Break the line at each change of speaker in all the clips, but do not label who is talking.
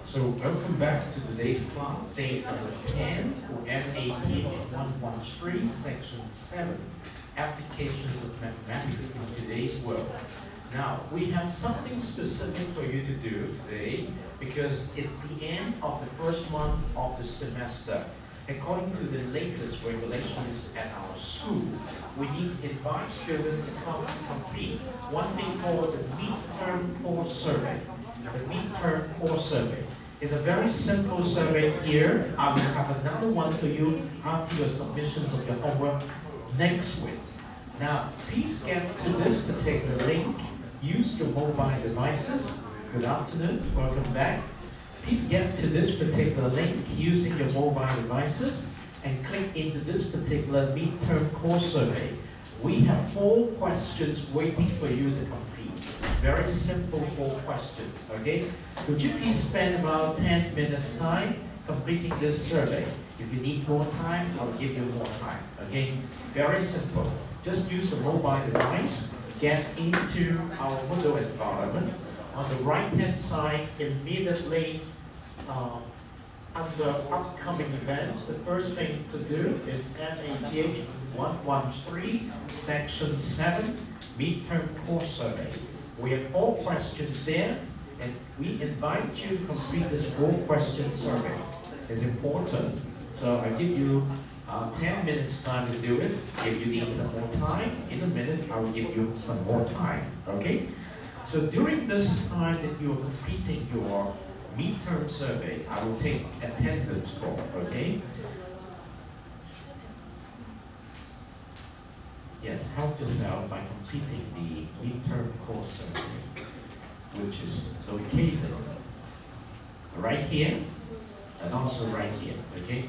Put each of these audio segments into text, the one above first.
So welcome back to today's class, day number 10 for MATH113, section 7, applications of mathematics in today's world. Now, we have something specific for you to do today because it's the end of the first month of the semester. According to the latest regulations at our school, we need to invite students to come and complete one thing called the midterm course survey. The midterm course survey is a very simple survey here. I will have another one for you after your submissions of your homework next week. Now, please get to this particular link. Use your mobile devices. Good afternoon, welcome back. Please get to this particular link using your mobile devices and click into this particular midterm course survey. We have 4 questions waiting for you to complete. Very simple 4 questions, okay? Could you please spend about 10 minutes time completing this survey? If you need more time, I'll give you more time, okay? Very simple. Just use the mobile device, get into our Moodle environment. On the right-hand side, immediately under upcoming events, the first thing to do is MATH113, section 7, midterm course survey. We have 4 questions there, and we invite you to complete this 4-question survey. It's important, so I give you 10 minutes time to do it. If you need some more time, in a minute I will give you some more time, okay? So during this time that you are completing your midterm survey, I will take attendance call, okay? Yes, help yourself by completing the midterm course survey, which is located right here and also right here, okay?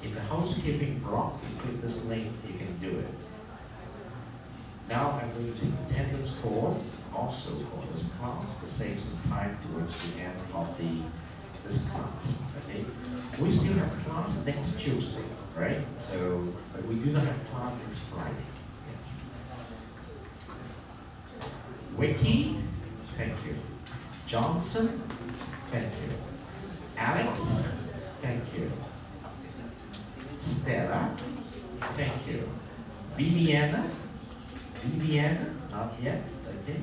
In the housekeeping block, you click this link, you can do it. Now I'm going to take attendance call also for this class to save some time towards the end of this class, okay? We still have class next Tuesday, right? So, but we do not have class next Friday. Yes. Vicky, thank you. Johnson, thank you. Alex, thank you. Stella, thank you. Viviana, not yet, okay.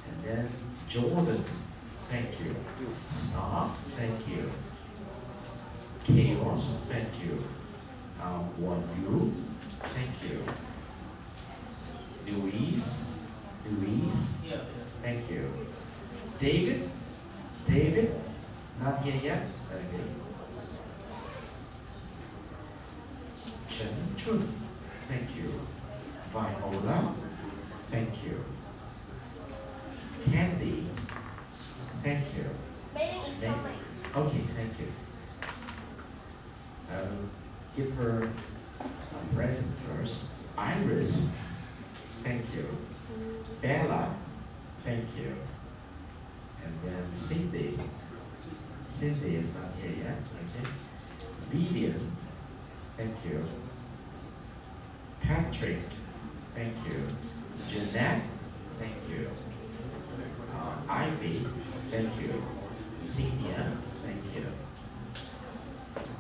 And then Jordan, thank you. Star, thank you. Chaos, thank you. Wanu, thank you. Louise, thank you. David, not here yet, okay. Chen Chun, thank you. Viola, thank you. Candy, thank you. Okay, thank you. Give her a present first. Iris, thank you. Bella, thank you. And then Cindy is not here yet, okay. Vivian, thank you. Patrick, thank you. Jeanette, thank you. Ivy, thank you. Cynthia, thank you.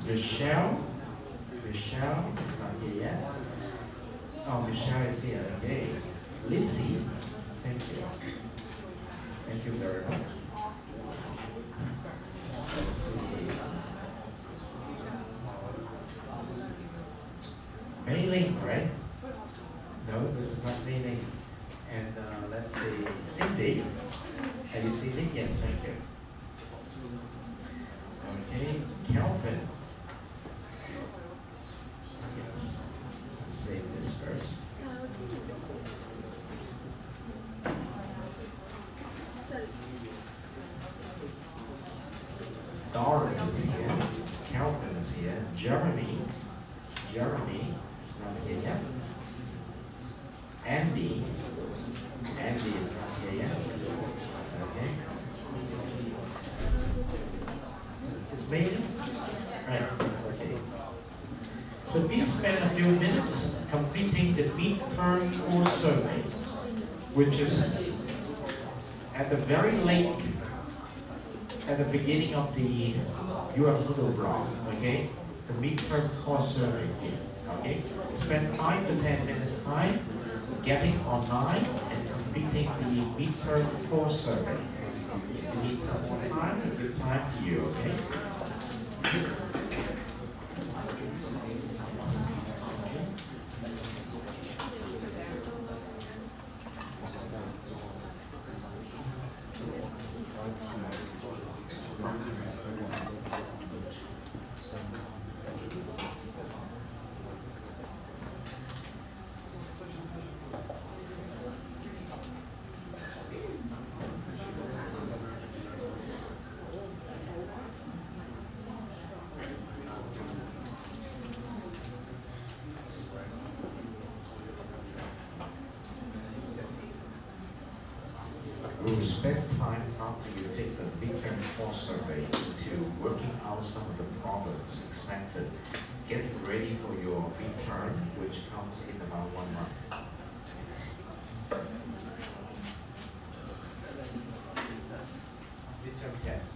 Michelle is not here yet. Oh, Michelle is here, okay. Lindsay, thank you. Thank you very much. Let's see. Mei Ling, right? No, this is not Mei Ling. And let's see, Cindy. Have you seen it? Yes, thank you. Okay, Kelvin. Yes, let's save this first. Doris is here. Kelvin is here. Jeremy is not here yet. Andy is not here yet. Okay. It's me? Right, it's okay. So please spend a few minutes completing the the midterm core survey, which is at the very late, at the beginning of the your middle block, okay? The midterm core survey here, okay? Spend 5 to 10 minutes time getting online and completing the midterm core survey. If you need some more time, a good time to you, okay? We'll spend time after you take the midterm core survey to working out some of the problems expected. Get ready for your midterm, which comes in about 1 month. Midterm test.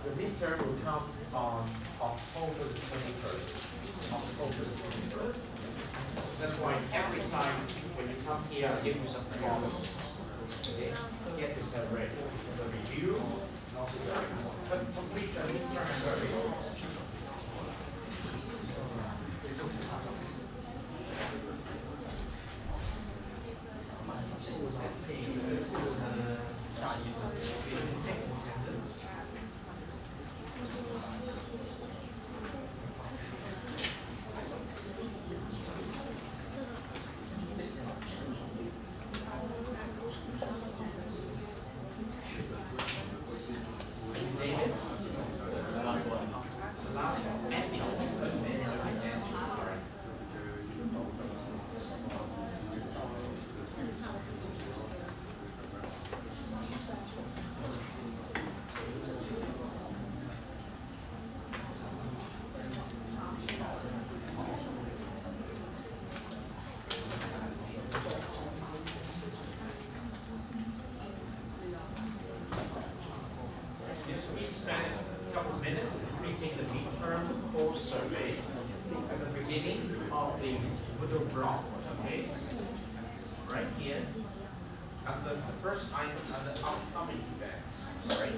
The midterm will come on October the 23rd. October the 23rd. That's why every time when you come here, I give you some problems. Okay? Get yourself ready. As a review, and also complete the midterm survey. Let's see, this is take attendance. We spent a couple of minutes completing the midterm core survey at the beginning of the middle block, okay? Right here, and the first item are the upcoming events, right?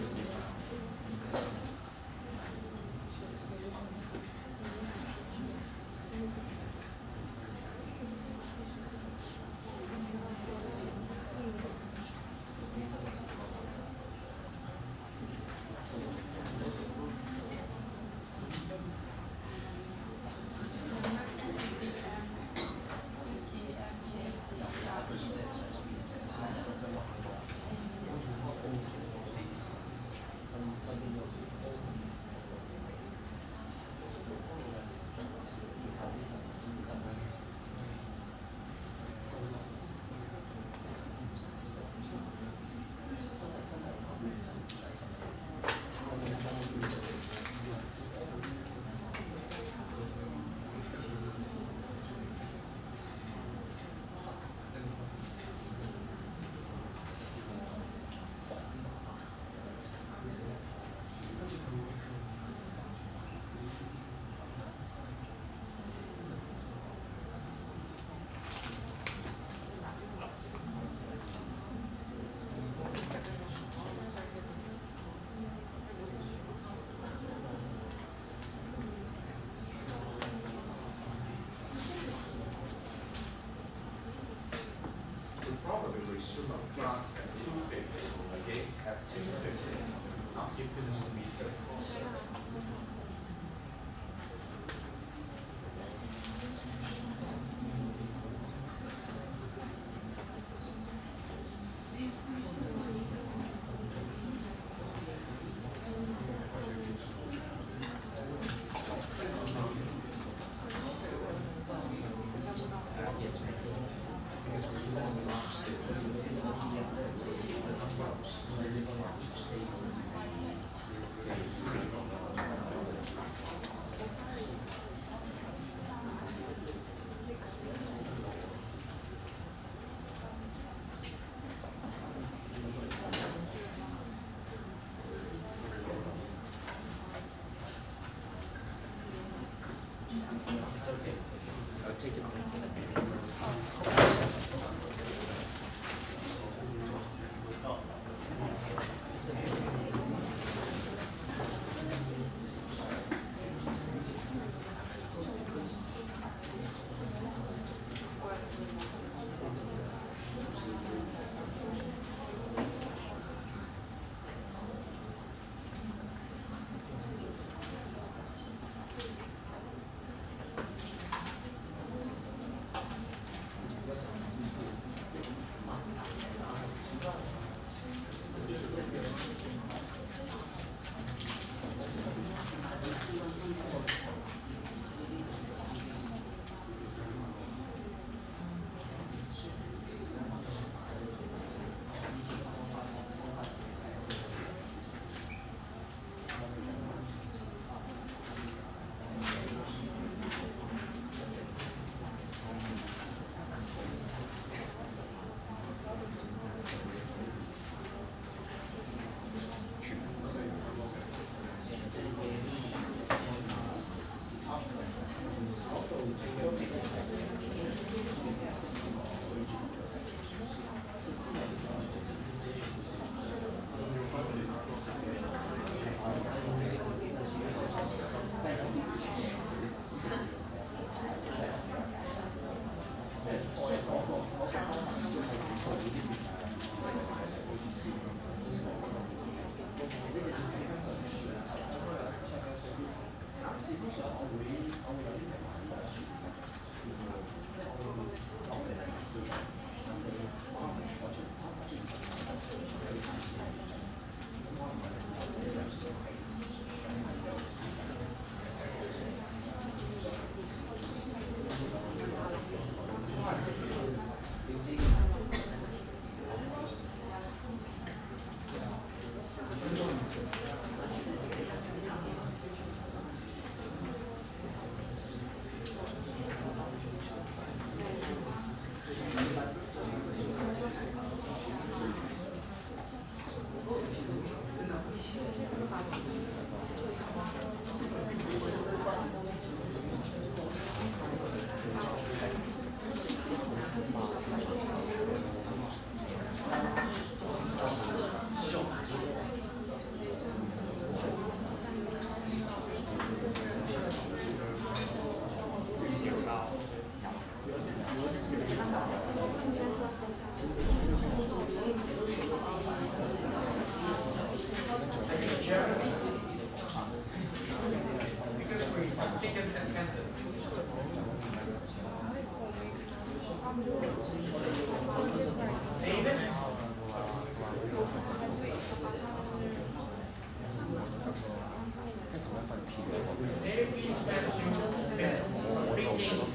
Maybe we spend a few minutes reading the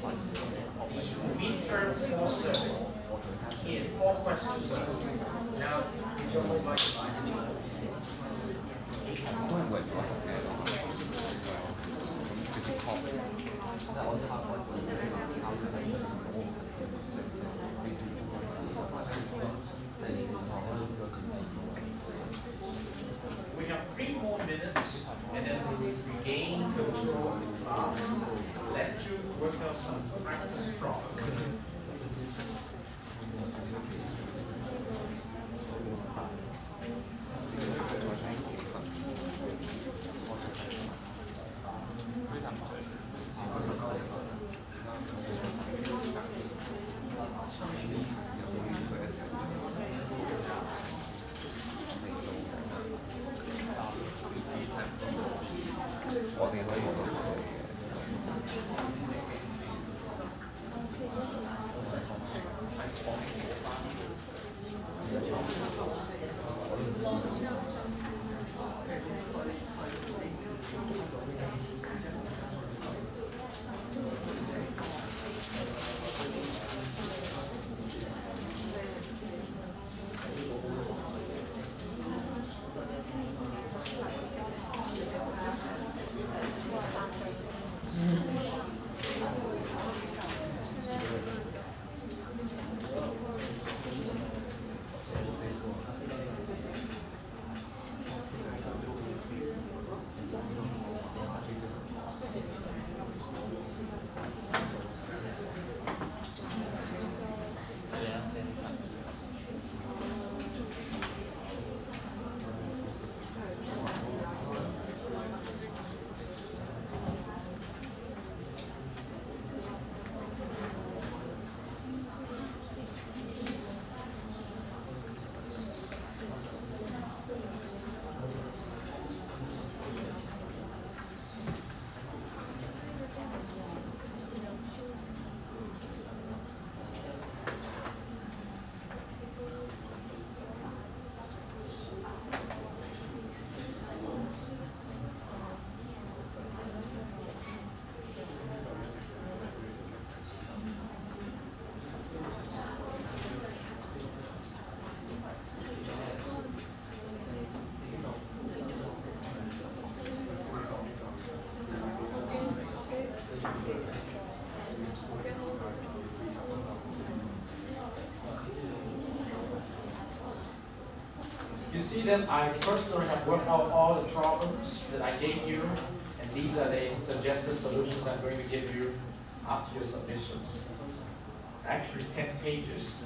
midterm course survey in 4 questions. Now, your mobile device. We have 3 more minutes and then we will regain control of the class. Let you work out some practice problems. You see that I personally have worked out all the problems that I gave you, and these are the suggested solutions I'm going to give you after your submissions. Actually 10 pages,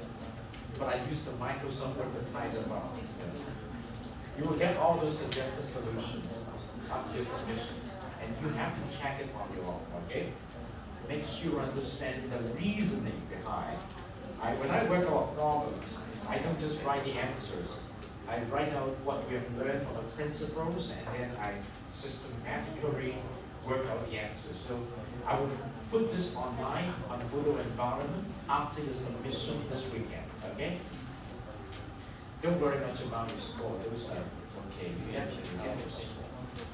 but I used the Microsoft Word to type them out. Yes. You will get all those suggested solutions after your submissions, and you have to check it on your own, okay? Make sure you understand the reasoning behind. When I work out problems, I don't just write the answers. I write out what we have learned from the principles, and then I systematically work out the answers. So I will put this online on the Moodle environment after your submission this weekend, okay? Don't worry much about your score. It's okay. You get your score.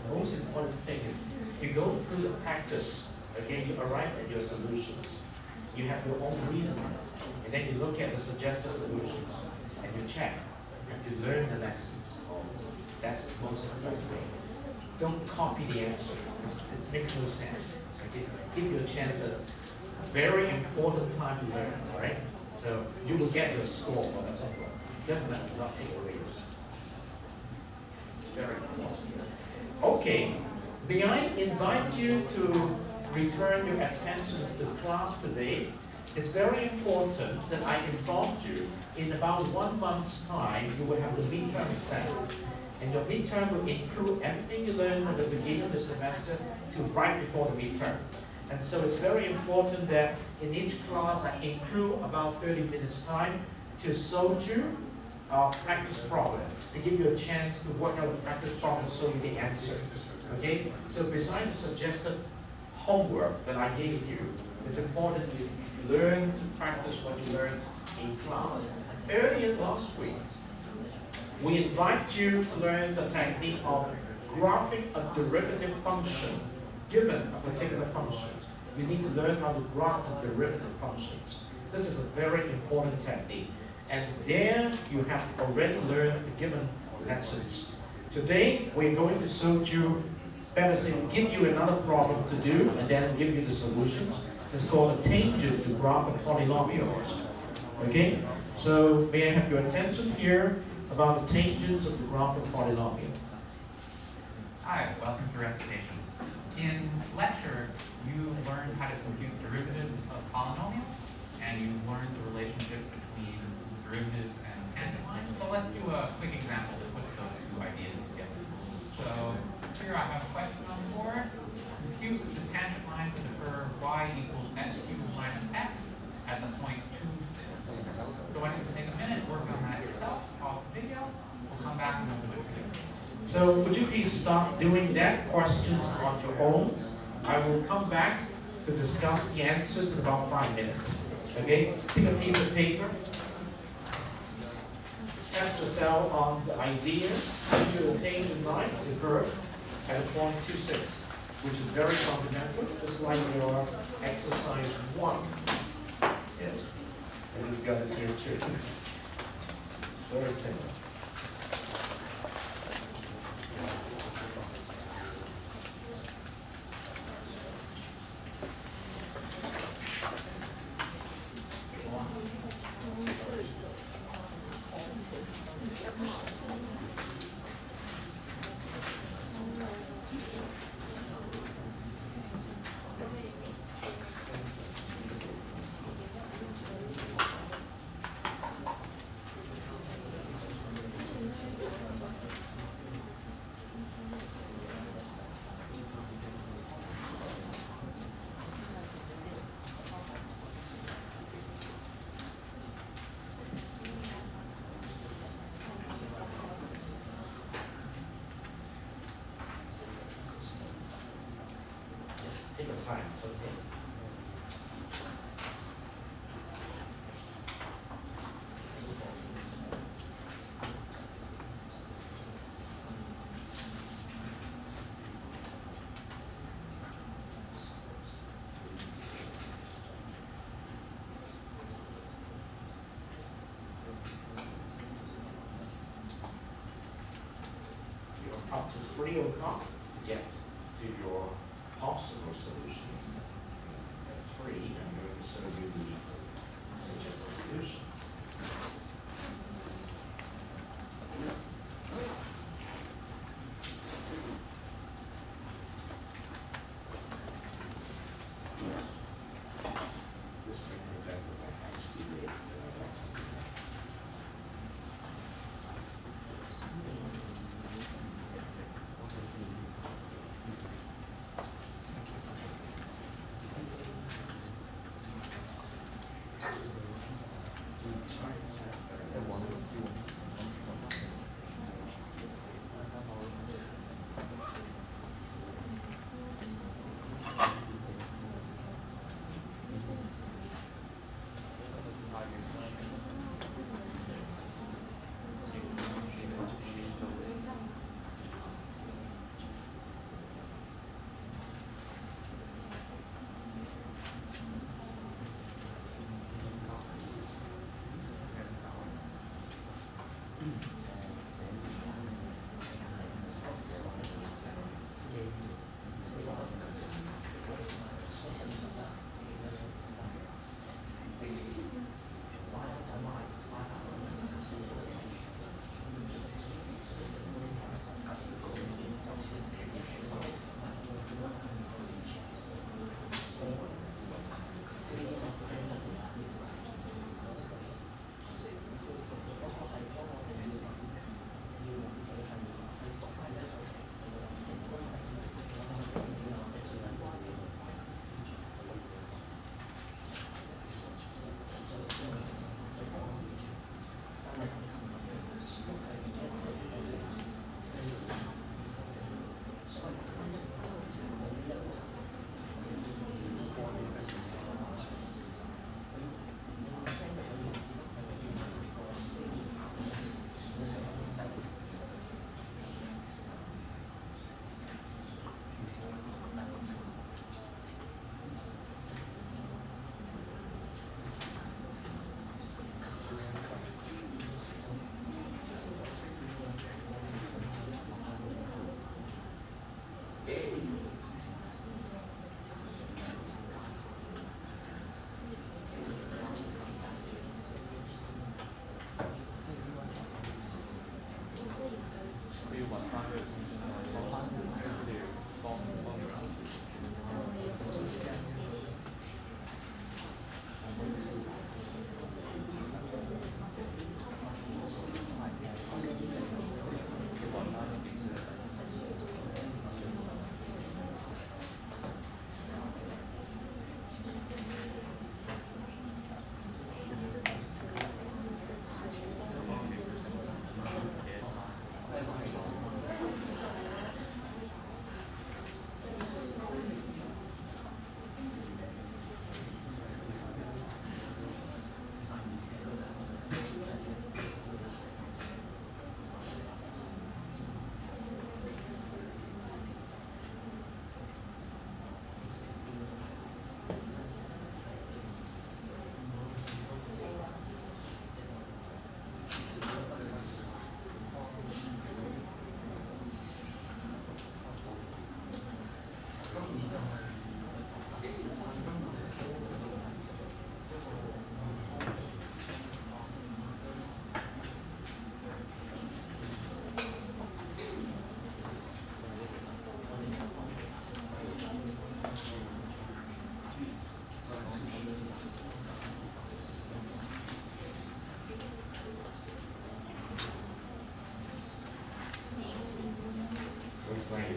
The most important thing is you go through the practice, okay? You arrive at your solutions. You have your own reasoning, and then you look at the suggested solutions, and you check. You have to learn the lessons. That's the most important thing. Don't copy the answer. It makes no sense. Okay? Give you a chance at a very important time to learn, all right? So you will get your score for that one. Definitely not take away your scores. It's very important. Okay, may I invite you to return your attention to class today? It's very important that I informed you in about 1 month's time you will have the midterm exam. And your midterm will include everything you learned at the beginning of the semester to right before the midterm. And so it's very important that in each class I include about 30 minutes time to show you our practice problem, to give you a chance to work out the practice problem and show you the answers. Okay? So besides the suggested homework that I gave you, it's important you learn to practice what you learned in class. Earlier last week, we invite you to learn the technique of graphing a derivative function given a particular function. You need to learn how to graph the derivative functions. This is a very important technique. And there you have already learned the given lessons. Today we're going to show you, better say, give you another problem to do and then give you the solutions. It's called a tangent to graph a polynomial. Okay? So may I have your attention here about the tangents of the graph of polynomial.
Hi, welcome to recitation. In lecture, you learned how to compute derivatives of polynomials, and you learned the relationship between derivatives and tangent lines. So let's do a quick example that puts those two ideas together. So here I have a question on the board. Compute the tangent line for the curve y equals x cubed minus x at the point 2, 6. So I need to take a minute, work on that yourself, pause the video, we'll come back and we'll do it together.
So would you please stop doing that questions on your own? I will come back to discuss the answers in about 5 minutes. Okay? Take a piece of paper. Test yourself on the idea of the tangent line of the curve at a point 2, 6, which is very fundamental, just like your exercise 1. Yes. I just got it here too. It's very simple. Take your time, it's okay. You're up to 3 o'clock to get to your possible solutions. At 3, I'm going to show you the suggested solutions.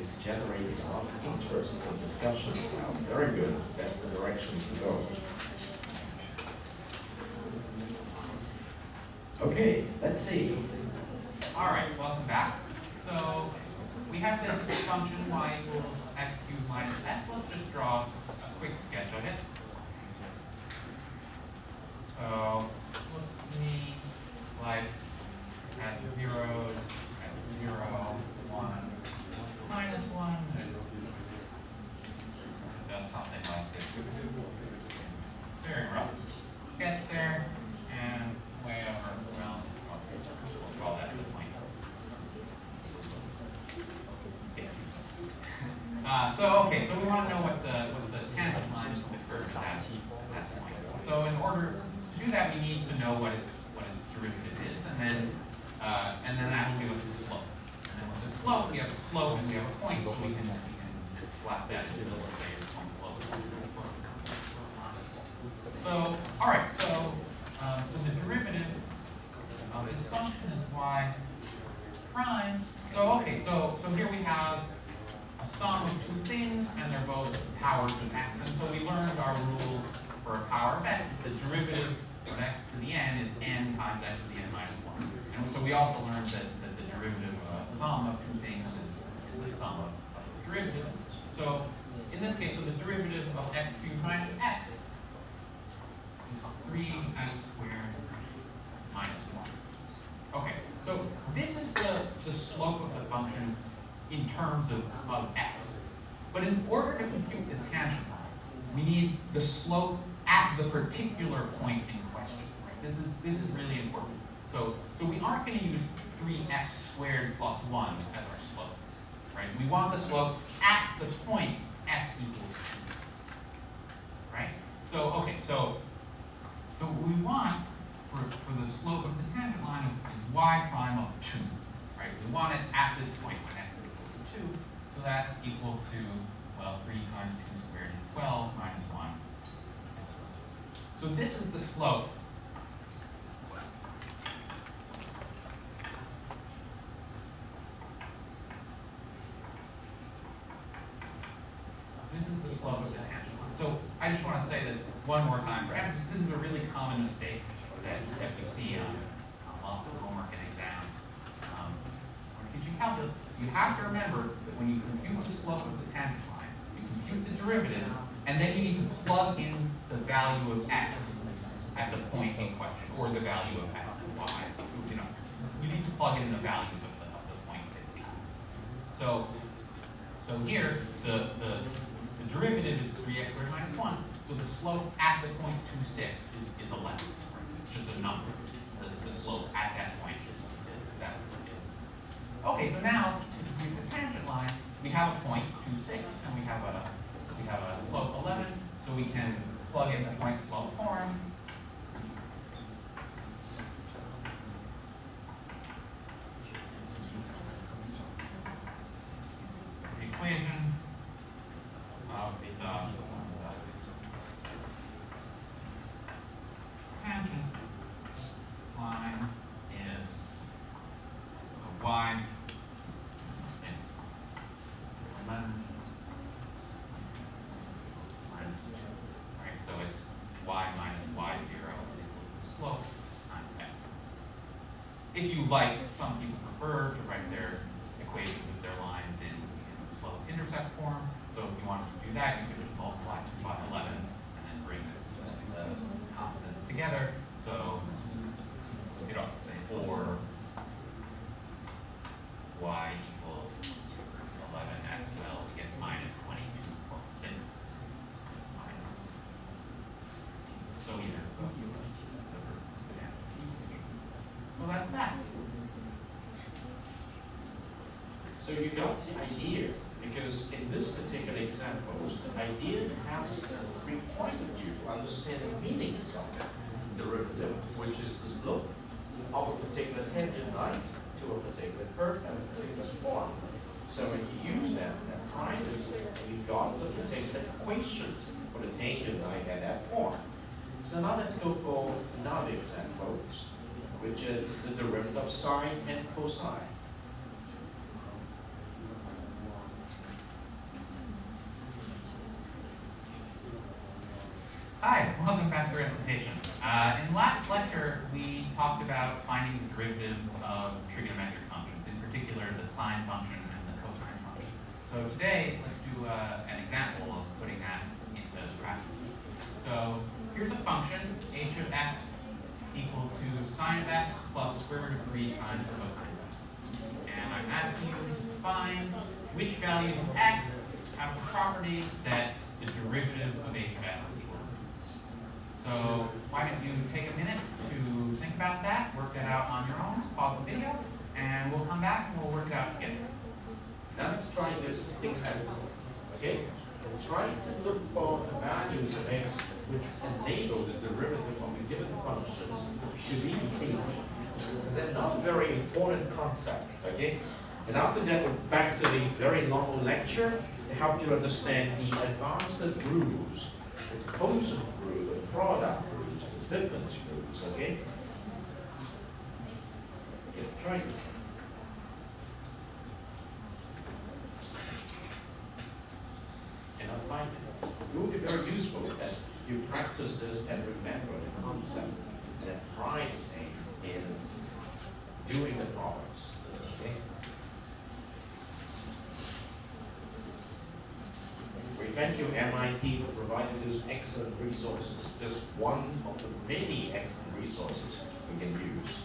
it's generating a lot of interest and discussions now. Very good. That's the directions to go. Okay, let's see.
All right, welcome back. So we have this function y equals x cubed minus x. Let's just draw a quick sketch of it. So looks to me like it has zeros at 0, 1, minus 1, and it does something like this. Very rough sketch there, and way over, well, we'll call that the point. So we want to know what the tangent line is the curve is at that point. So in order to do that, we need to know what its derivative is, and then that will give us the slope. And then with the slope, we have a slope and we have a point, so we can slap that into the point slope. So all right, so the derivative of this function is y prime. So here we have a sum of two things, and they're both powers of x. And so we learned our rules for a power of x. The derivative of x to the n is n times x to the n minus 1. And so we also learned that the derivative of a sum of two things is the sum of the derivative. So in this case, so the derivative of x cubed minus x is 3x squared minus 1. Okay, so this is the slope of the function in terms of x. But in order to compute the tangent line, we need the slope at the particular point in question. Right? This is really important. So we aren't going to use 3x squared plus 1 as our slope. Right? We want the slope at the point x equals 2. Right? So what we want for the slope of the tangent line is y prime of 2. Right? We want it at this point when x is equal to 2. So that's equal to, well, 3 times 2 squared is 12 minus 1. So this is the slope. This is the slope of the tangent line. So I just want to say this one more time for emphasis. This is a really common mistake that we see on lots of homework and exams. When teaching calculus, you have to remember that when you compute the slope of the tangent line, you compute the derivative, and then you need to plug in the value of x at the point in question, or the value of x and y. You need to plug in the values of the point that you have. So here, the derivative is 3x squared minus 1. So the slope at the point 2, 6 is 11. Right? It's just a number. The slope at that point is that. Okay, so now to compute the tangent line, we have a point 2, 6, and we have a slope 11. So we can plug in the point slope form. The equation of the tangent line is y 11 minus 2. Right, so it's y minus y0 is equal to the slope times x. If you like, some people prefer to write their equations with their lines in slope intercept form. So if you wanted to do that, you could just multiply by 11 and then bring the constants together. So you know, say 4 y equals 11x. Well, we get minus 22 plus 6 minus 16. So either. Well, that's that.
So you got the idea, because in this particular example, the idea has required you to understand the meanings of the derivative, which is the slope of a particular tangent line to a particular curve and a particular form. So when you use that practice, you got the particular equations for the tangent line at that form. So now let's go for another example, which is the derivative of sine and cosine.
Hi, welcome back to recitation. In the last lecture, we talked about finding the derivatives of trigonometric functions, in particular the sine function and the cosine function. So today, let's do an example of putting that into practice. So here's a function, h of x equal to sine of x plus square root of 3 times cosine of x. And I'm asking you to find which values of x have the property that the derivative of h of x is equal to. So why don't you take a minute to think about that, work that out on your own, pause the video, and we'll come back and we'll work it out together.
Now let's try this example. Okay? We're trying to look for the values of x which enable the derivative of a given function to be seen. It's a not very important concept. Okay? And after that, we're back to the very normal lecture to help you understand the advanced rules, the quotient rule, the product rules, the difference rules. Okay? Let's try this. And I find it will be very useful that you practice this and remember the concept and apply the same in doing the problems. Okay? We thank you, MIT, for providing those excellent resources. Just one of the many excellent resources we can use.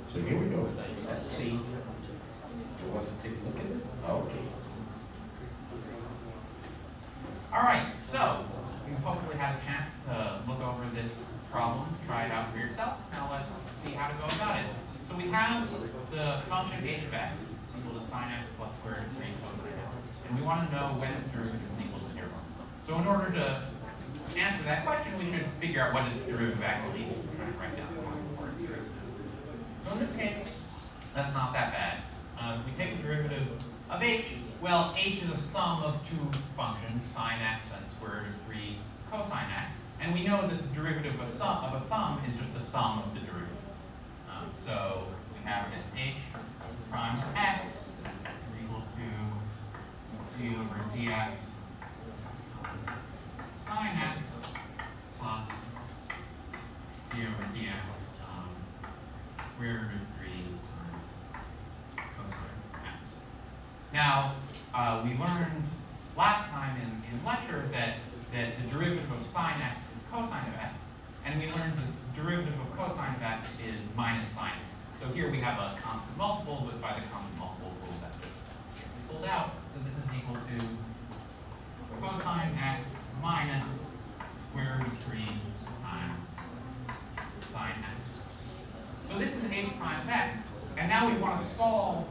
So here we go. Let's see. Do you want to take a look at it? Okay.
All right, so have the function h of x equal to sine x plus square root of 3 cosine x. And we want to know when its derivative is equal to 0. So in order to answer that question, we should figure out what its derivative actually is. We're trying to write down for its derivative. So in this case, that's not that bad. If we take the derivative of h, well, h is a sum of two functions, sine x and square root of 3 cosine x. And we know that the derivative of a sum is just the sum of the derivatives. So we have that h prime of x is equal to d over dx sine x plus d over dx square root of 3 times cosine x. Now, we learned last time in lecture that the derivative of sine x is cosine of x, and we learned the derivative of cosine of x is minus sine x. So here we have a constant multiple, but by the constant multiple rule that gets pulled out. So this is equal to cosine x minus square root of 3 times sine x. So this is h prime of x, and now we want to solve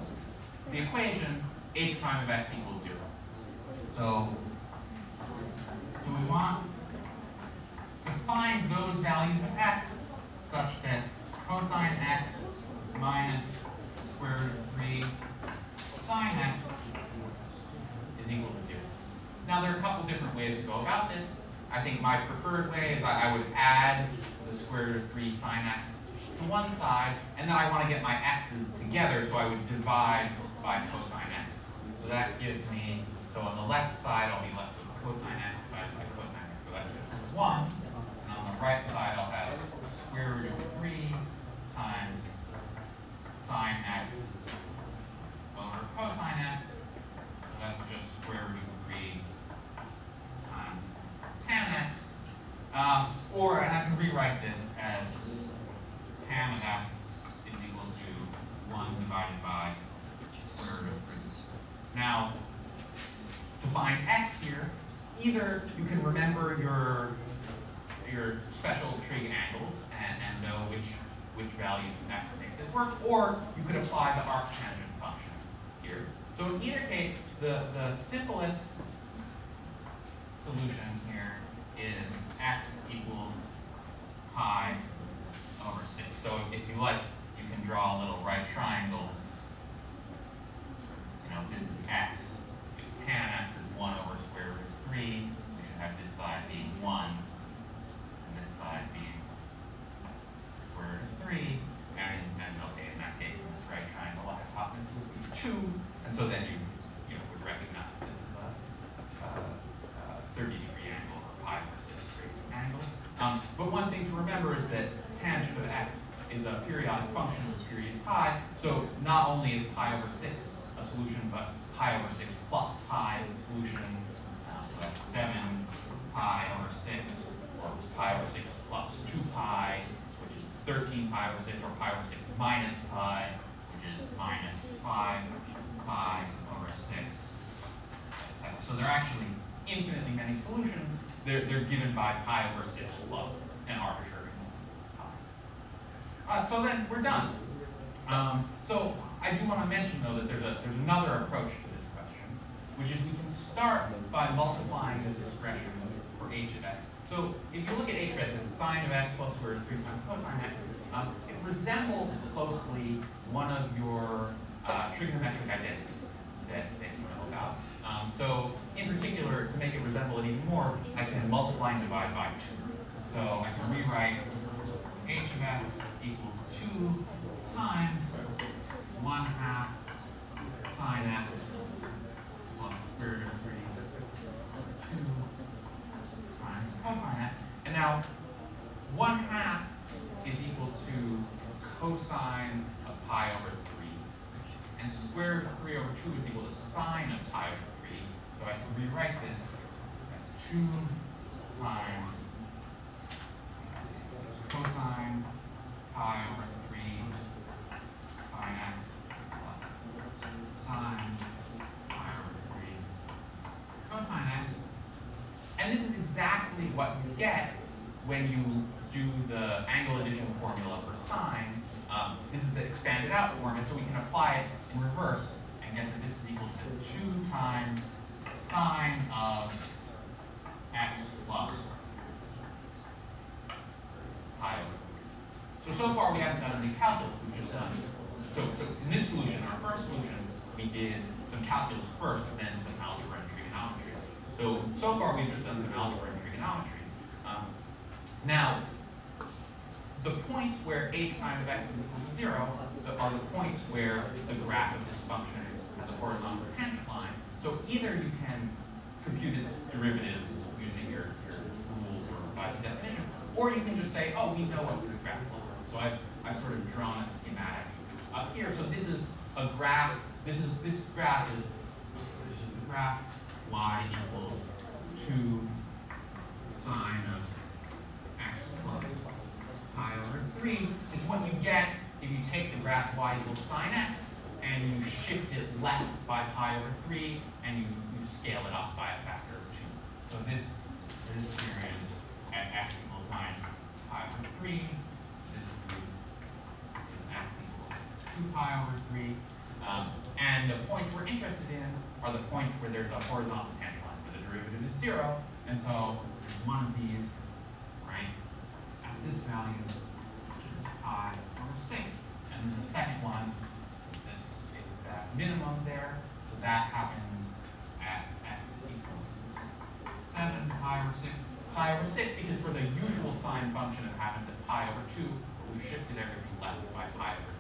the equation h prime of x equals 0. So we want to find those values of x such that cosine x minus square root of 3 sine x is equal to 0. Now there are a couple different ways to go about this. I think my preferred way is I would add the square root of 3 sine x to one side, and then I want to get my x's together, so I would divide by cosine x. So that gives me, so on the left side I'll be left with cosine x divided by cosine x, so that's just 1. And on the right side I'll have square root of 3 times sine x over cosine x, so that's just square root of 3 times tan x. And I can rewrite this as tan of x is equal to 1 divided by square root of 3. Now, to find x here, either you can remember your special trig angles and know which values of x make this work, or you could apply the arctangent function here. So in either case, the simplest solution here is x equals pi over 6. So if you like, you can draw a little right triangle. You know, if this is x, if tan x is 1 over square root of 3, we should have this side being 1, and this side being square root of 3. And okay, in that case, in this right triangle, the hypotenuse would be 2. And so then you would recognize this is a 30-degree angle, or pi over 6-degree angle. But one thing to remember is that tangent of x is a periodic function of period pi. So not only is pi over 6 a solution, but pi over 6 plus pi is a solution. So that's 7 pi over 6, or pi over 6 plus 2 pi, which is 13 pi over 6, or pi over 6 minus pi, which is minus 5 pi over 6, etc. So there are actually infinitely many solutions. They're given by pi over 6 plus an arbitrary pi. So then we're done. So I do want to mention, though, that there's another approach to this question, which is we can start by multiplying this expression for h of x. So if you look at h of x as sine of x plus square root of 3 times cosine x, it resembles closely one of your trigonometric identities that you know about. So in particular, to make it resemble it even more, I can multiply and divide by 2. So I can rewrite h of x equals 2 times 1/2 sine x plus square root of 3 2 times cosine x. And now 1/2 is equal to cosine of pi over 3. And square root of 3 over 2 is equal to sine of pi over 3. So I can rewrite this as 2 times cosine pi over 3 sine x plus sine pi over 3 cosine x. And this is exactly what you get when you do the angle addition formula for sine. This is the expanded out form, and so we can apply it in reverse and get that this is equal to 2 times sine of x plus pi over 3. So far we haven't done any calculus, we've just done, so in this solution, our first solution, we did some calculus first, and then some algebra and trigonometry. So far we've just done some algebra and trigonometry. Now, the points where h prime of x is equal to 0 are the points where the graph of this function has a horizontal tangent line. So either you can compute its derivative using your rules or by the definition, or you can just say, oh, we know what this graph looks like. So I've sort of drawn a schematic up here. So this is a graph. This graph is the graph y equals 2 sine of x plus pi over 3. It's what you get if you take the graph y equals sine x and you shift it left by pi over 3 and you scale it up by a factor of 2. So this here is at x equals minus pi over 3. This is x equals 2 pi over 3. And the points we're interested in are the points where there's a horizontal tangent line, where the derivative is 0. And so there's one of these, right, at this value, which is pi over 6. And then the second one, this is that minimum there. So that happens at x equals 7 pi over 6. Pi over 6, because for the usual sine function, it happens at pi over 2, but we shifted everything left by pi over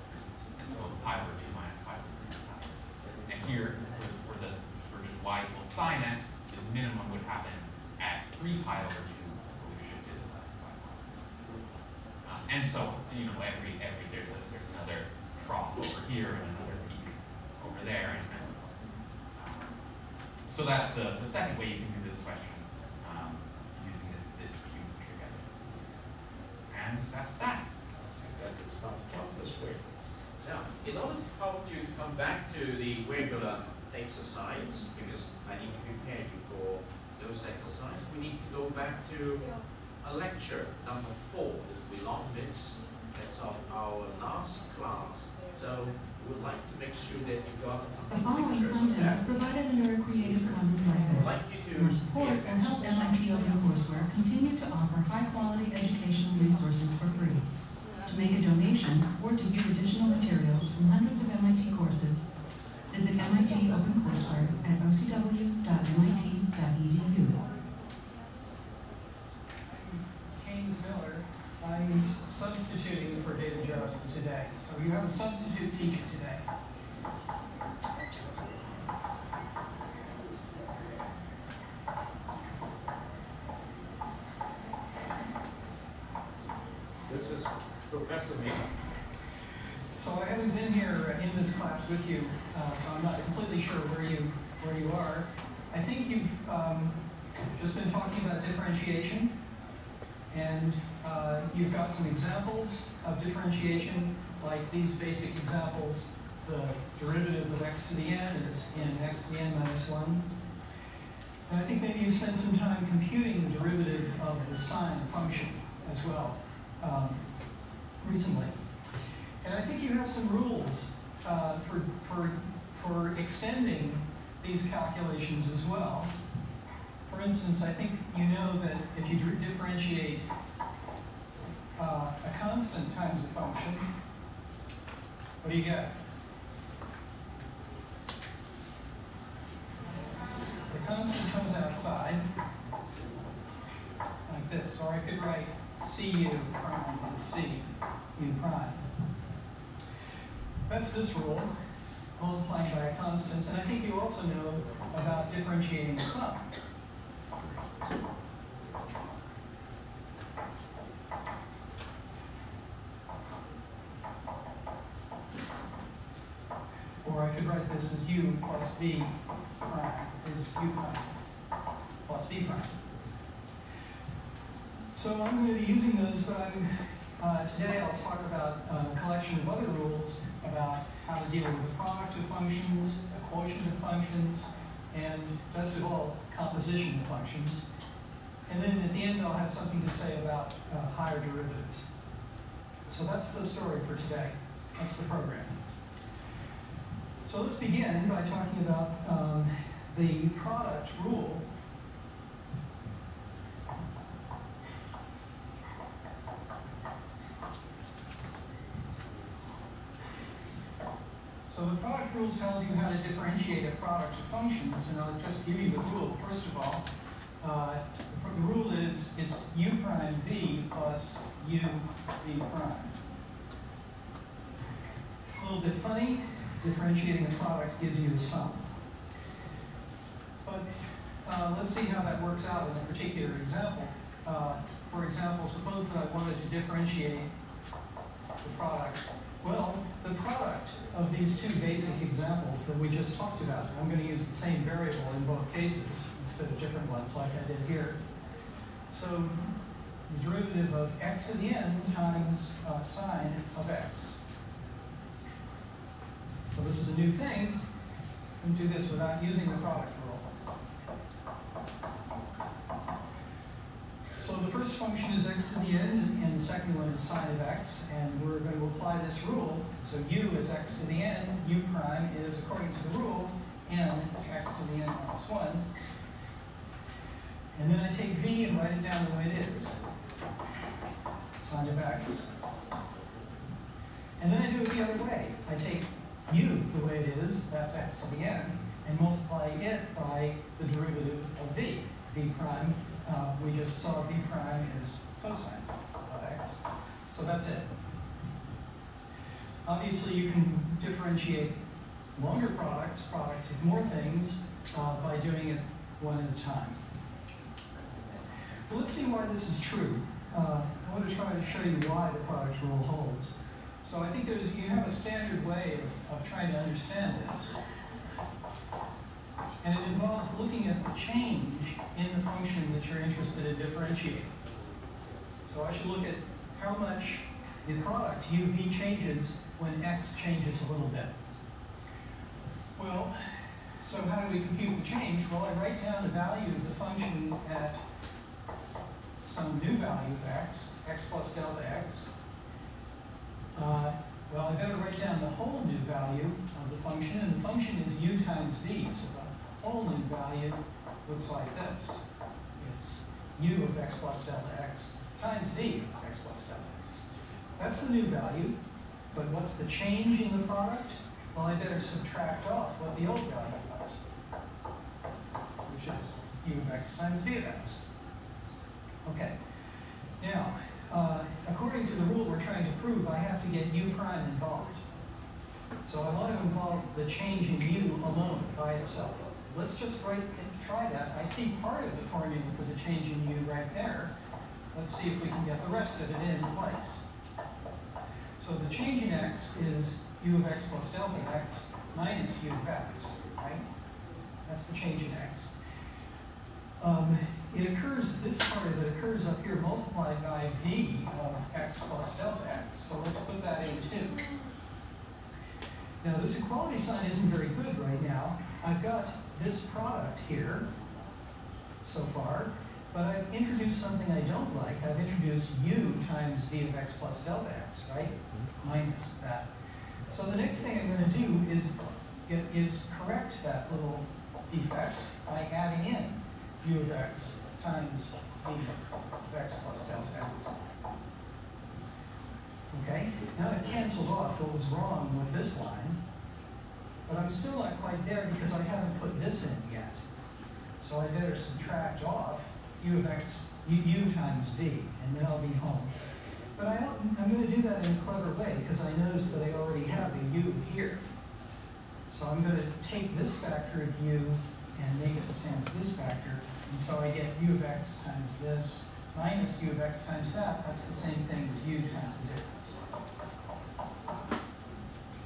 3. And so pi over 2 minus pi over 3 is pi over 6. And here, for just y equals sine x, this minimum would happen at 3 pi over 2, but we shifted it left by pi over 3. And so, you know, every there's another trough over here and another peak over there, and so on. So that's the second way you can do this question, using this cube together. And that's that.
That's not a calculus way.
Now, in order to help you come back to the regular exercise, because I need to prepare you for those exercises, we need to go back to a lecture number 4, the belong bits. That's of our last class. So we would like to make sure that you got
The following
pictures of
content
that.
is provided under a Creative Commons
I'd
license.
like you to
Your support
pay
will help
attention.
MIT OpenCourseWare continue to offer high-quality educational resources for free. To make a donation or to view additional materials from hundreds of MIT courses, visit MIT OpenCourseWare at ocw.mit.edu.
Haynes Miller. I'm substituting for David Jarrison today. So you have a substitute teacher today.
This is Professor Miller.
So I haven't been here in this class with you, so I'm not completely sure where you are. I think you've just been talking about differentiation, and you've got some examples of differentiation, like these basic examples. The derivative of x to the n is in x to the n minus 1. And I think maybe you spent some time computing the derivative of the sine function as well recently. And I think you have some rules for extending these calculations as well. For instance, I think you know that if you differentiate a constant times a function, what do you get? The constant comes outside like this, or I could write cu prime is c u prime. That's this rule, multiplying by a constant, and I think you also know about differentiating a sum. Or I could write this as u plus v prime is u prime plus v prime. So I'm going to be using those, but today I'll talk about a collection of other rules about how to deal with the product of functions, the quotient of functions, and best of all, composition of functions. And then at the end I'll have something to say about higher derivatives. So that's the story for today. That's the program. So let's begin by talking about the product rule. So the product rule tells you how to differentiate a product of functions, and I'll just give you the rule. First of all, the rule is it's u prime v plus u v prime. A little bit funny, differentiating a product gives you a sum. But let's see how that works out in a particular example. For example, suppose that I wanted to differentiate the product. Well, the product of these two basic examples that we just talked about, I'm going to use the same variable in both cases instead of different ones like I did here. So the derivative of x to the n times sine of x. So this is a new thing. We can do this without using the product rule. So the first function is x to the n, and the second one is sine of x, and we're going to apply this rule. So u is x to the n, u prime is, according to the rule, n x to the n minus 1. And then I take v and write it down the way it is, sine of x. And then I do it the other way. I take u the way it is, that's x to the n, and multiply it by the derivative of v, v prime. We just saw v prime is cosine of x. So that's it. Obviously, you can differentiate longer products, products of more things, by doing it one at a time. But let's see why this is true. I want to try to show you why the product rule holds. So I think you have a standard way of trying to understand this. And it involves looking at the change in the function that you're interested in differentiating. So I should look at how much the product uv changes when x changes a little bit. Well, so how do we compute the change? Well, I write down the value of the function at some new value of x, x plus delta x. Well, I better write down the whole new value of the function, and the function is u times v. So the whole new value looks like this. It's u of x plus delta x times v of x plus delta x. That's the new value, but what's the change in the product? Well, I better subtract off what the old value was, which is u of x times v of x. Okay. Now, according to the rule we're trying to prove, I have to get u prime involved. So I want to involve the change in u alone by itself. Let's just try that. I see part of the formula for the change in u right there. Let's see if we can get the rest of it in place. So the change in x is u of x plus delta x minus u of x, right? That's the change in x. It occurs, this part of it occurs up here multiplied by v of x plus delta x. So let's put that in too. Now this equality sign isn't very good right now. I've got this product here so far, but I've introduced something I don't like. I've introduced u times v of x plus delta x, right? Minus that. So the next thing I'm going to do is correct that little defect by adding in u of x times v of x plus delta x. Okay, now I've canceled off what was wrong with this line, but I'm still not quite there because I haven't put this in yet. So I better subtract off u of x, u times v, and then I'll be home. But I'm going to do that in a clever way because I notice that I already have a u here. So I'm going to take this factor of u and make it the same as this factor. And so I get u of x times this minus u of x times that. That's the same thing as u times the difference.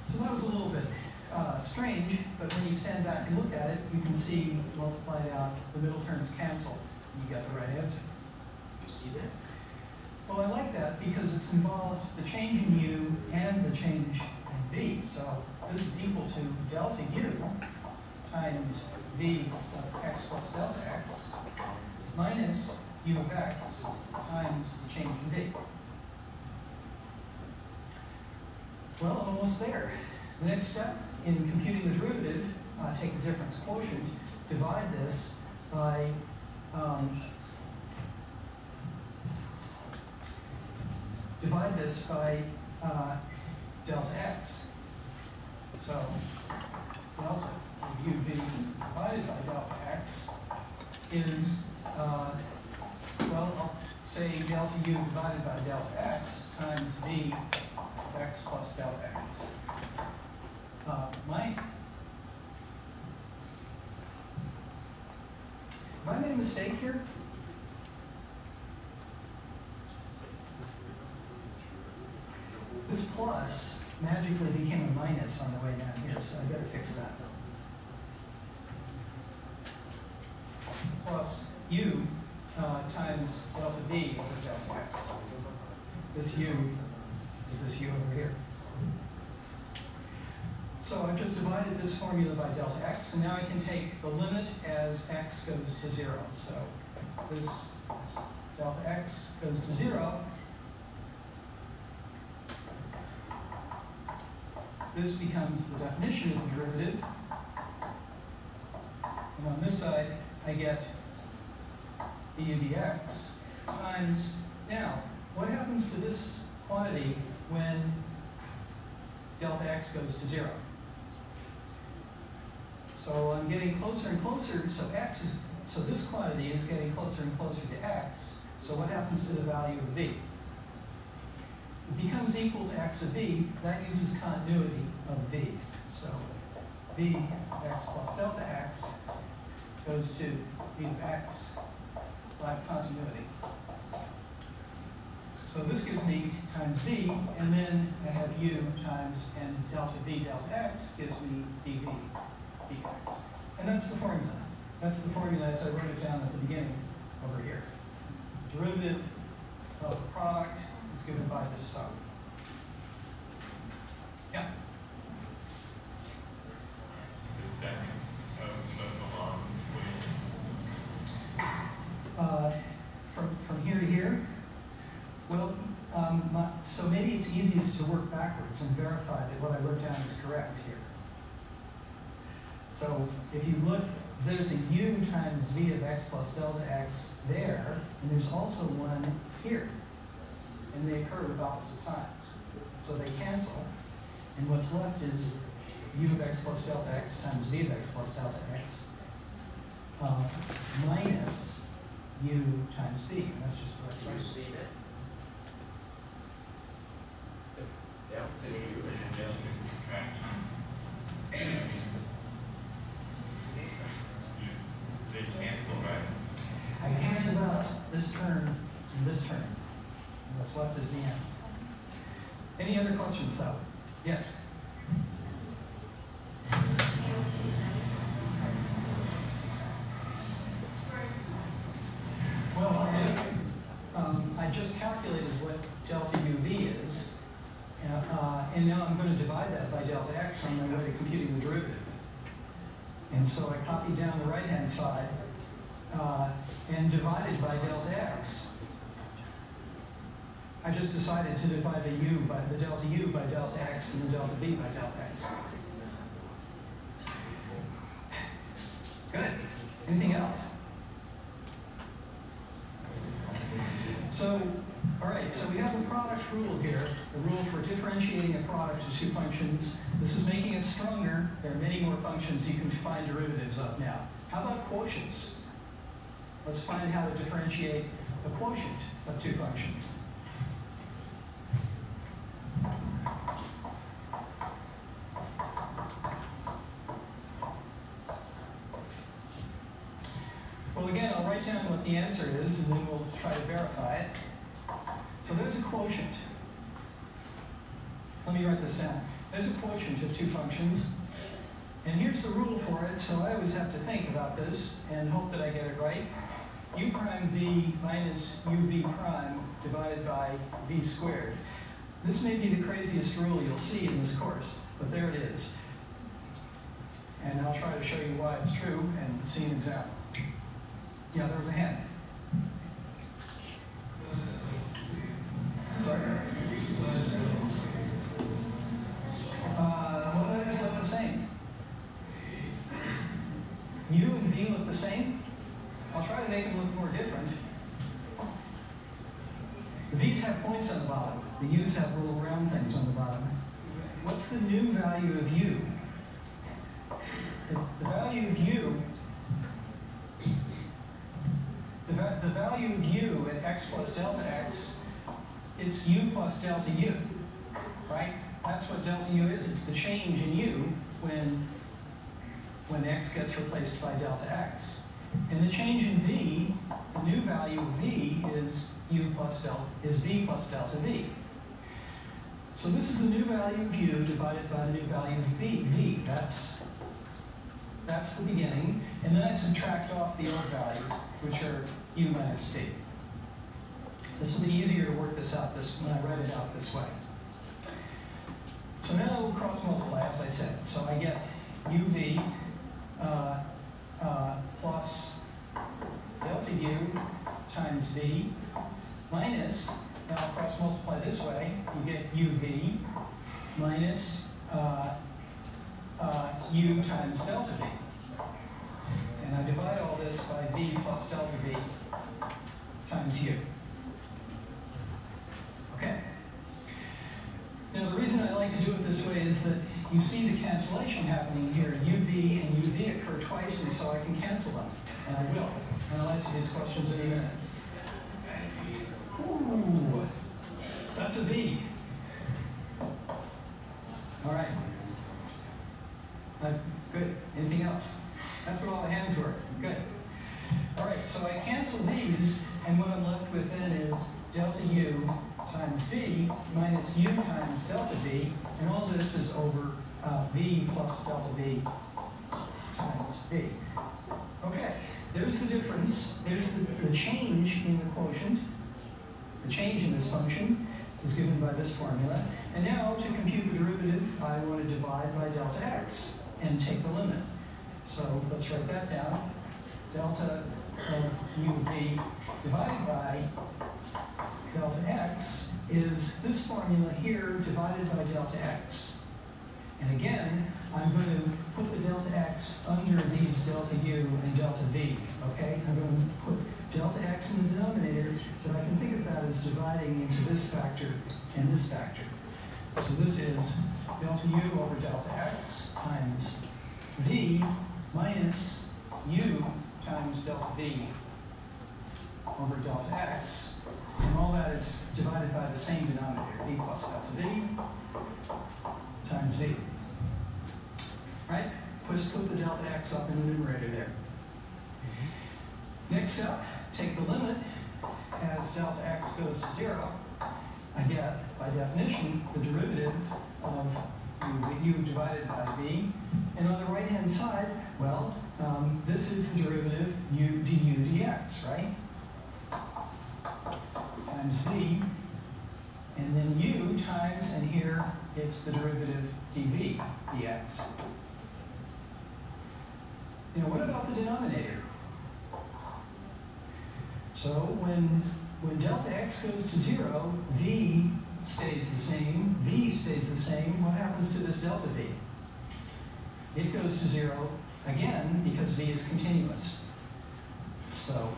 So that was a little bit strange, but when you stand back and look at it, you can see multiplied out, the middle terms cancel, and you get the right answer.
You see that?
Well, I like that because it's involved the change in u and the change in v. So this is equal to delta u times v of x plus delta x minus u of x times the change in v. Well, I'm almost there. The next step in computing the derivative, take the difference quotient, divide this by delta x. So delta of uv divided by delta x is, well, I'll say delta u divided by delta x times v of x plus delta x. Have I made a mistake here? This plus magically became a minus on the way down here, so I better fix that. Plus u times delta v over delta x. This u is this u over here. So I've just divided this formula by delta x, and now I can take the limit as x goes to 0. So this delta x goes to 0. This becomes the definition of the derivative. And on this side, I get du dx times, now, what happens to this quantity when delta x goes to 0? So I'm getting closer and closer, so this quantity is getting closer and closer to x. So what happens to the value of v? It becomes equal to x of v. That uses continuity of v. So v of x plus delta x goes to v of x by continuity. So this gives me times v, and then I have u times, and delta v delta x gives me dv dx. And that's the formula. That's the formula as I wrote it down at the beginning over here. Derivative of the product is given by this sum. Yeah?
The second of the long
from here to here? Well, so maybe it's easiest to work backwards and verify that what I wrote down is correct here. So if you look, there's a u times v of x plus delta x there, and there's also one here. And they occur with opposite signs. So they cancel, and what's left is u of x plus delta x times v of x plus delta x minus u times v, and that's just what I
Do you
started.
see that? Delta u and delta
subtraction. They cancel, right?
I canceled out this term and this term. And what's left is the ends. Any other questions, though? Yes? Well, I just calculated what delta uv is, and now I'm going to divide that by delta x on my way to computing the derivative. And so I copied down the right-hand side and divided by delta x. I just decided to divide the delta u by delta x and the delta v by delta x. Good. Anything else? So, all right, so we have the product rule here, the rule for differentiating a product of two functions. This is making us stronger. There are many more functions you can find derivatives of now. How about quotients? Let's find how to differentiate a quotient of two functions. Well, again, I'll write down what the answer is, and then we'll try to verify it. So there's a quotient. Let me write this down. There's a quotient of two functions. And here's the rule for it, so I always have to think about this and hope that I get it right. U prime v minus uv prime divided by v squared. This may be the craziest rule you'll see in this course, but there it is. And I'll try to show you why it's true and see an example. Yeah, there was a hand. Sorry. different. The v's have points on the bottom. The u's have little round things on the bottom. What's the new value of u? The value of u, the value of u at x plus delta x, it's u plus delta u, right? That's what delta u is. It's the change in u when x gets replaced by delta x. And the change in v, the new value of v is v plus delta v. So this is the new value of u divided by the new value of v. That's the beginning. And then I subtract off the old values, which are u minus t. This will be easier to work this out when I write it out this way. So now we'll cross multiply, as I said. So I get uv plus delta u times v minus, now I'll cross multiply this way, you get uv minus u times delta v. And I divide all this by v plus delta v times u. Okay. Now the reason I like to do it this way is that you see the cancellation happening here. uv and uv occur twice, and so I can cancel them. And I will. And I'll answer these questions in a minute. Ooh, that's a v. All right. Good. Anything else? That's what all the hands were. Good. All right, so I cancel these, and what I'm left with then is delta u times v minus u times delta v, and all this is over v plus delta v times v. Okay, there's the difference. There's the change in the quotient. The change in this function is given by this formula. And now, to compute the derivative, I want to divide by delta x and take the limit. So let's write that down. Delta of uv divided by delta x is this formula here divided by delta x. And again, I'm going to put the delta x under these delta u and delta v, okay? I'm going to put delta x in the denominator, but I can think of that as dividing into this factor and this factor. So this is delta u over delta x times v minus u times delta v over delta x, and all that is divided by the same denominator, v plus delta v times v. Right? Put the delta x up in the numerator there. Next up, take the limit as delta x goes to 0. I get, by definition, the derivative of u divided by v. And on the right-hand side, well, this is the derivative du dx, right? Times v, and then u times, and here it's the derivative dv dx. Now, what about the denominator? So when delta x goes to 0, v stays the same, v stays the same. What happens to this delta v? It goes to 0 again because v is continuous. So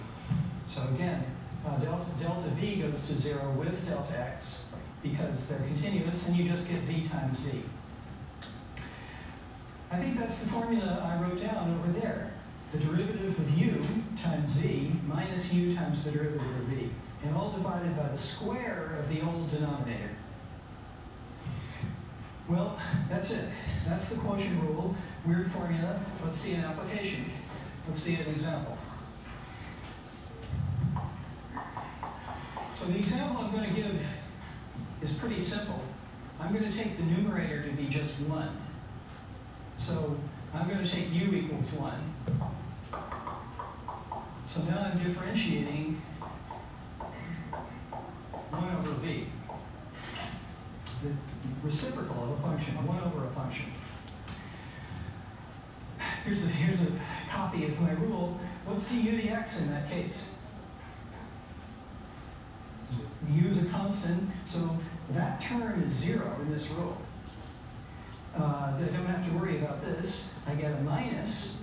again, delta v goes to 0 with delta x because they're continuous, and you just get v times v. I think that's the formula I wrote down over there. The derivative of u times v minus u times the derivative of v, and all divided by the square of the old denominator. Well, that's it. That's the quotient rule. Weird formula. Let's see an application. Let's see an example. So the example I'm going to give is pretty simple. I'm going to take the numerator to be just 1. So I'm going to take u equals 1. So now I'm differentiating 1 over v. The reciprocal of a function, 1 over a function. Here's a copy of my rule. What's du dx in that case? U is a constant, so that term is 0 in this rule. I don't have to worry about this. I get a minus,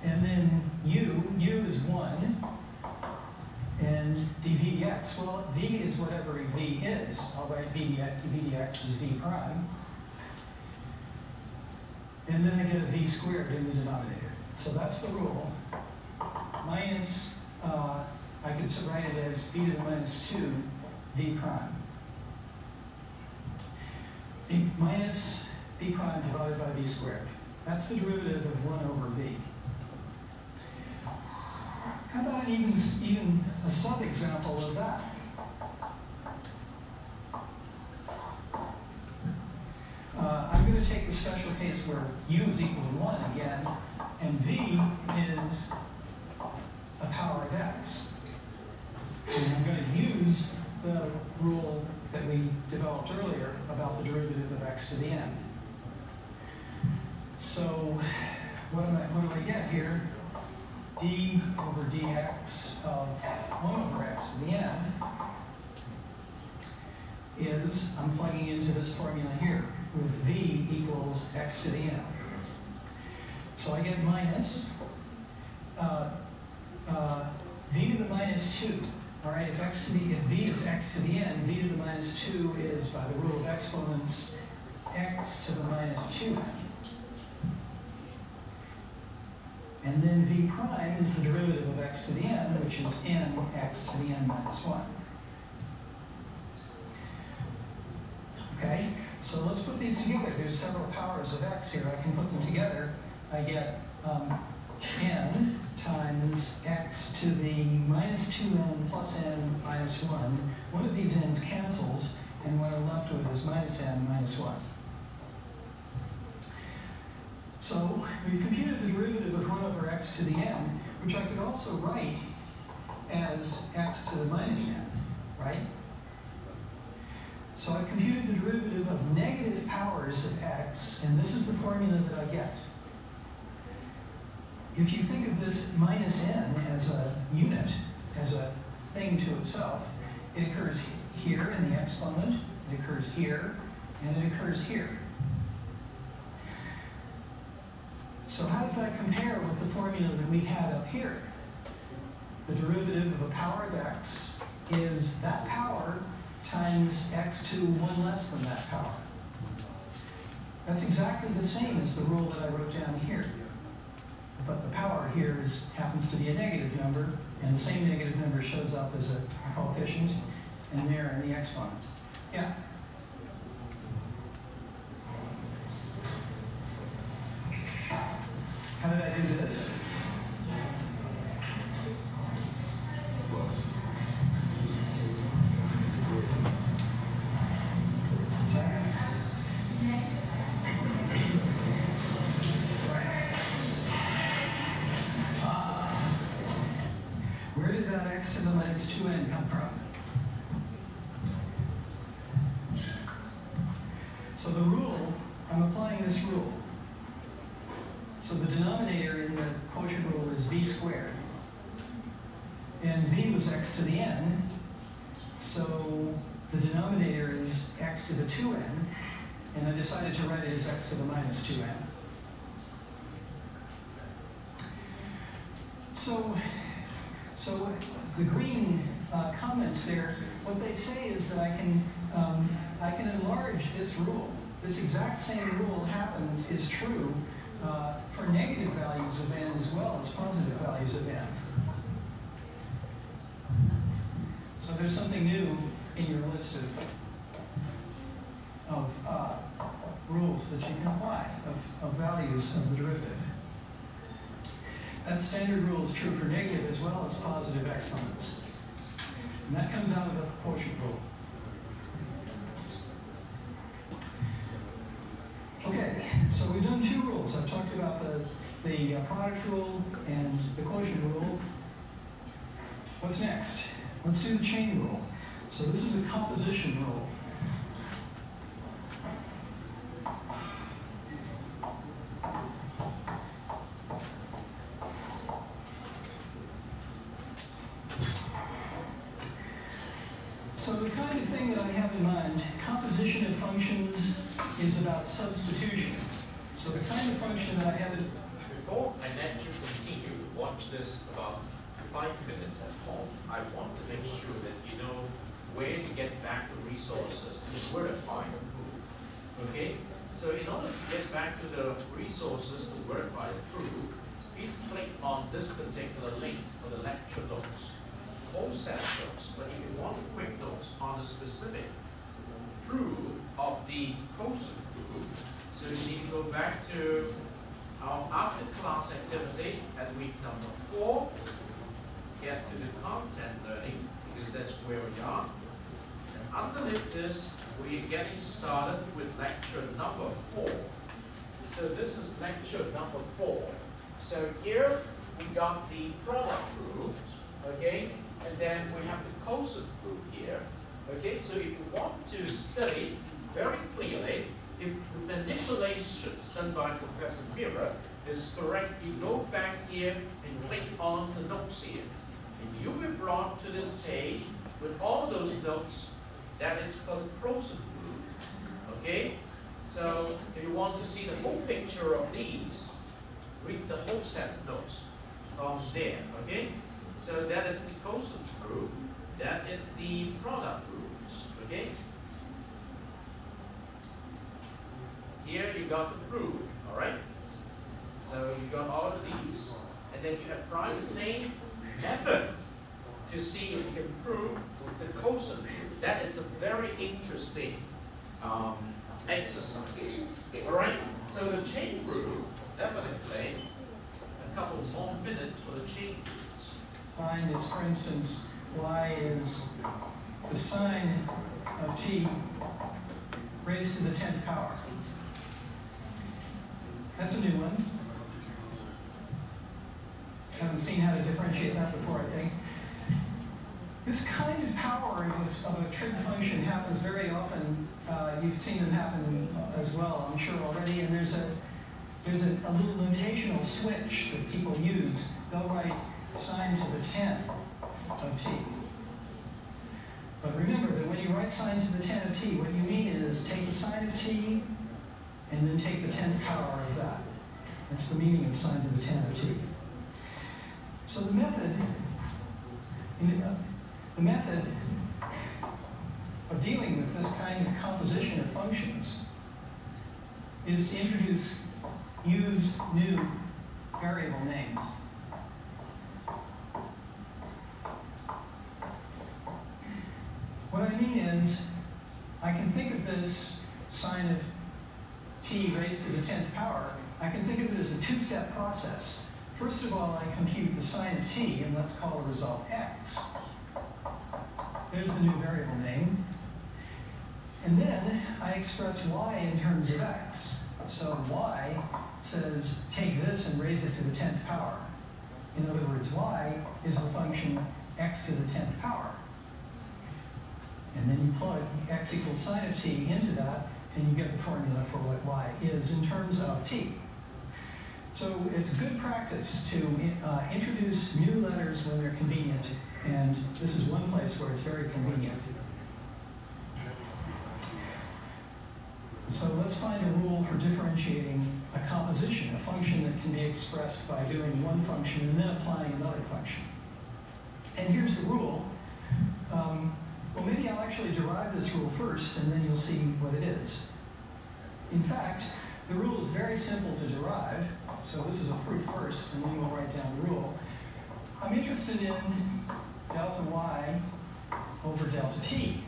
And then u is 1, and dv dx, well, v is whatever v is. I'll write v dx is v prime. And then I get a v squared in the denominator. So that's the rule. Minus, I could write it as v to the minus 2 v prime. Minus v prime divided by v squared. That's the derivative of 1 over v. How about even a sub-example of that? I'm going to take the special case where u is equal to 1 again, and v is a power of x. And I'm going to use the rule that we developed earlier about the derivative of x to the n. So what do I get here? D over dx of 1 over x to the n is, I'm plugging into this formula here, with v equals x to the n. So I get minus v to the minus 2. All right, if v is x to the n, v to the minus 2 is, by the rule of exponents, x to the minus 2n. And then v prime is the derivative of x to the n, which is n x to the n minus 1. Okay, so let's put these together. There's several powers of x here. I can put them together. I get n times x to the minus 2n plus n minus 1. One of these n's cancels, and what I'm left with is minus n minus 1. So we've computed the derivative of 1 over x to the n, which I could also write as x to the minus n, right? So I've computed the derivative of negative powers of x, and this is the formula that I get. If you think of this minus n as a unit, as a thing to itself, it occurs here in the exponent, it occurs here, and it occurs here. So how does that compare with the formula that we had up here? The derivative of a power of x is that power times x to 1 less than that power. That's exactly the same as the rule that I wrote down here. But the power here happens to be a negative number, and the same negative number shows up as a coefficient and there in the exponent. Yeah? How did I do this? Where did that x to the minus 2n come from? So the rule, I'm applying this rule. So the denominator in the quotient rule is v squared. And v was x to the n, so the denominator is x to the 2n, and I decided to write it as x to the minus 2n. So the green comments there, what they say is that I can enlarge this rule. This exact same rule is true for negative values of n as well as positive values of n. So there's something new in your list of rules that you can apply, of values of the derivative. That standard rule is true for negative as well as positive exponents. And that comes out of the quotient rule. Okay, so we've done two rules. I've talked about the product rule and the quotient rule. What's next? Let's do the chain rule. So this is a composition rule. So the kind of thing that I have in mind, composition of functions is about substitution. So the kind of function that I have
before I let you continue, watch this about 5 minutes at home. I want to make sure that you know where to get back the resources to verify and prove. Okay? So in order to get back to the resources to verify and prove, please click on this particular link for the lecture notes. Whole set of notes, but if you want a quick notes on the specific proof of the quotient group, so you need to go back to our after class activity at week number 4, get to the content learning, because that's where we are. And underneath this, we're getting started with lecture number 4. So this is lecture number 4. So here we got the product groups, okay? And then we have the quotient group here, okay? So if you want to study very clearly, if the manipulations done by Professor Mira is correct, you go back here and click on the notes here. And you'll be brought to this page with all those notes that is called quotient group, okay? So if you want to see the whole picture of these, read the whole set of notes from there, okay? So that is the quotient group, that is the product groups, okay? Here you got the proof, all right? So you got all of these, and then you apply the same method to see if you can prove the quotient group. That is a very interesting exercise, all right? So the chain group, definitely a couple more minutes for the chain groups.
Find is, for instance, y is the sine of t raised to the 10th power. That's a new one. Haven't seen how to differentiate that before, I think. This kind of power of a trig function happens very often. You've seen them happen as well, I'm sure already. And there's a little notational switch that people use. They'll write sine to the 10 of t. But remember that when you write sine to the 10 of t, what you mean is take the sine of t and then take the 10th power of that. That's the meaning of sine to the 10 of t. So the method of dealing with this kind of composition of functions is to use new variable names. What I mean is, I can think of this sine of t raised to the 10th power, I can think of it as a two-step process. First of all, I compute the sine of t, and let's call the result x. There's the new variable name. And then I express y in terms of x. So y says, take this and raise it to the 10th power. In other words, y is the function x to the 10th power. And then you plug x equals sine of t into that, and you get the formula for what y is in terms of t. So it's good practice to introduce new letters when they're convenient, and this is one place where it's very convenient. So let's find a rule for differentiating a composition, a function that can be expressed by doing one function and then applying another function. And here's the rule. Well, maybe I'll actually derive this rule first, and then you'll see what it is. In fact, the rule is very simple to derive, so this is a proof first, and then we'll write down the rule. I'm interested in delta y over delta t.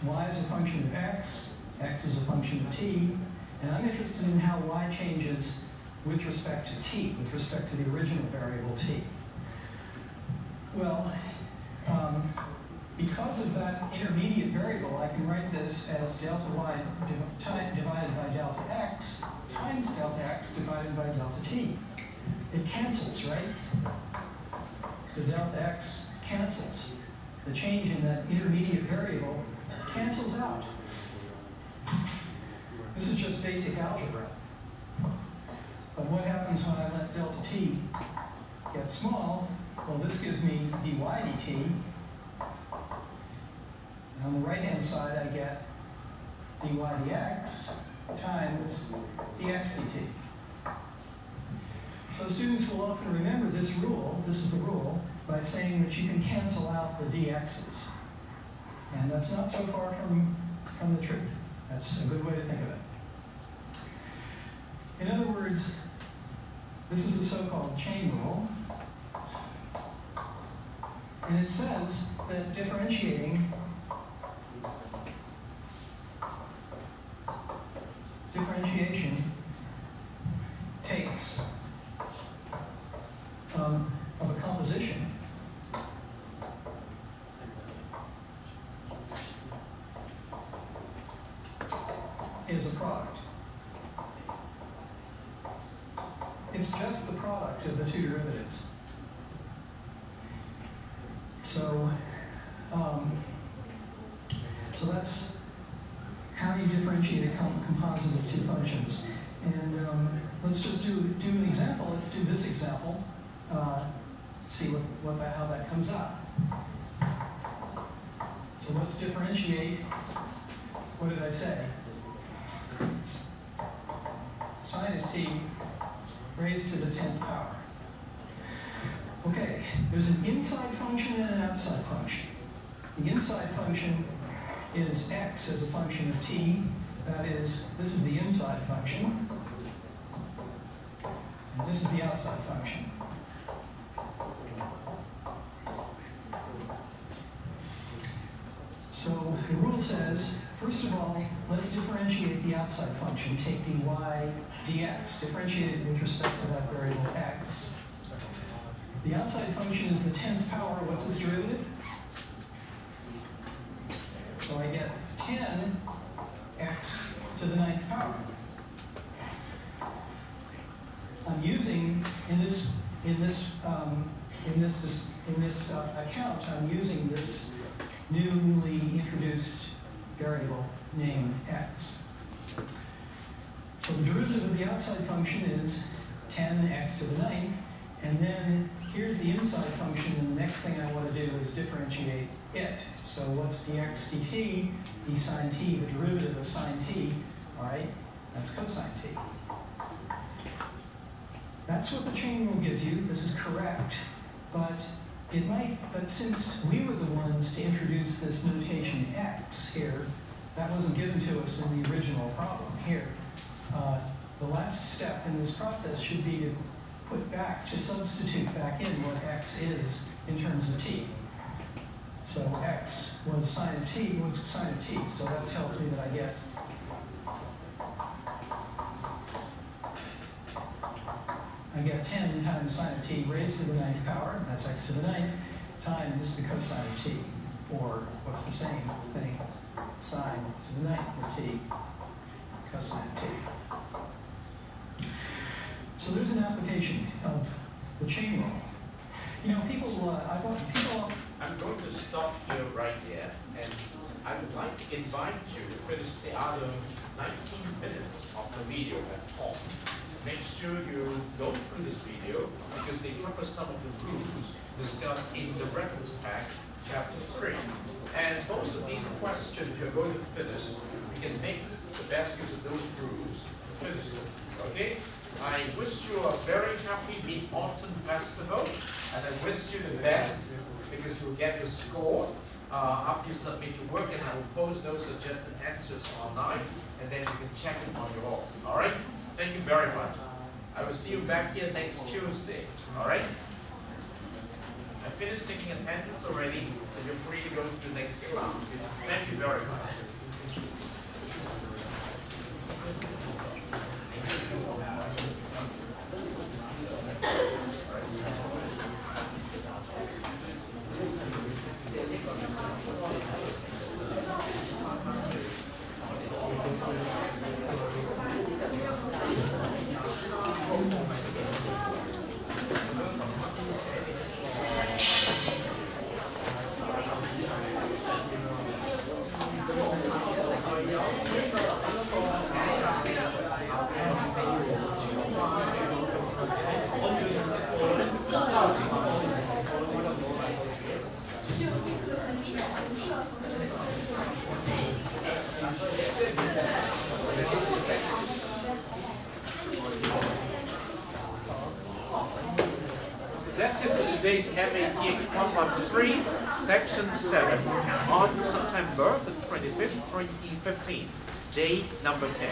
Y is a function of x is a function of t, and I'm interested in how y changes with respect to t, with respect to the original variable t. Well, because of that intermediate variable, I can write this as delta y divided by delta x times delta x divided by delta t. It cancels, right? The delta x cancels. The change in that intermediate variable cancels out. This is just basic algebra. But what happens when I let delta t get small? Well, this gives me dy dt. And on the right-hand side, I get dy dx times dx dt. So students will often remember this rule, this is the rule, by saying that you can cancel out the dx's. And that's not so far from the truth. That's a good way to think of it. In other words, this is the so-called chain rule. And it says that differentiation takes of a composition is a product. It's just the product of the two derivatives. So that's how you differentiate a composite of two functions. And let's just do an example. Let's do this example. See how that comes out. So let's differentiate. What did I say? Sine of t raised to the 10th power. Okay, there's an inside function and an outside function. The inside function is x as a function of t. That is, this is the inside function. And this is the outside function. So the rule says, first of all, let's differentiate the outside function. Take dy dx. Differentiate it with respect to that variable x. The outside function is the 10th power. What's its derivative? So I get 10x to the 9th power. I'm using in this account, I'm using this newly introduced variable named x. So the derivative of the outside function is 10x to the 9th, and then here's the inside function, and the next thing I want to do is differentiate it. So what's dx dt? d sine t, the derivative of sine t, all right? That's cosine t. That's what the chain rule gives you. This is correct, but since we were the ones to introduce this notation x here, that wasn't given to us in the original problem here. The last step in this process should be to substitute back in what x is in terms of t. So x was sine of t, so that tells me that I get 10 times sine of t raised to the 9th power, that's x to the 9th, times the cosine of t, or what's the same thing, sine to the 9th of t, cosine of t. So there's an application of the chain rule. You know,
I'm going to stop here right there, and I would like to invite you to finish the other 19 minutes of the video at home. Make sure you go through this video because they cover some of the rules discussed in the reference pack, chapter 3. And most of these questions you're going to finish, we can make the best use of those rules to finish them. Okay? I wish you a very happy Mid-Autumn Festival, and I wish you the best because you will get your score after you submit your work, and I will post those suggested answers online, and then you can check them on your own. All right? Thank you very much. I will see you back here next Tuesday. All right? I finished taking attendance already, so you're free to go to the next class. Thank you very much. today's MATH 113, Section 7, on September the 25th, 2015, day number 10.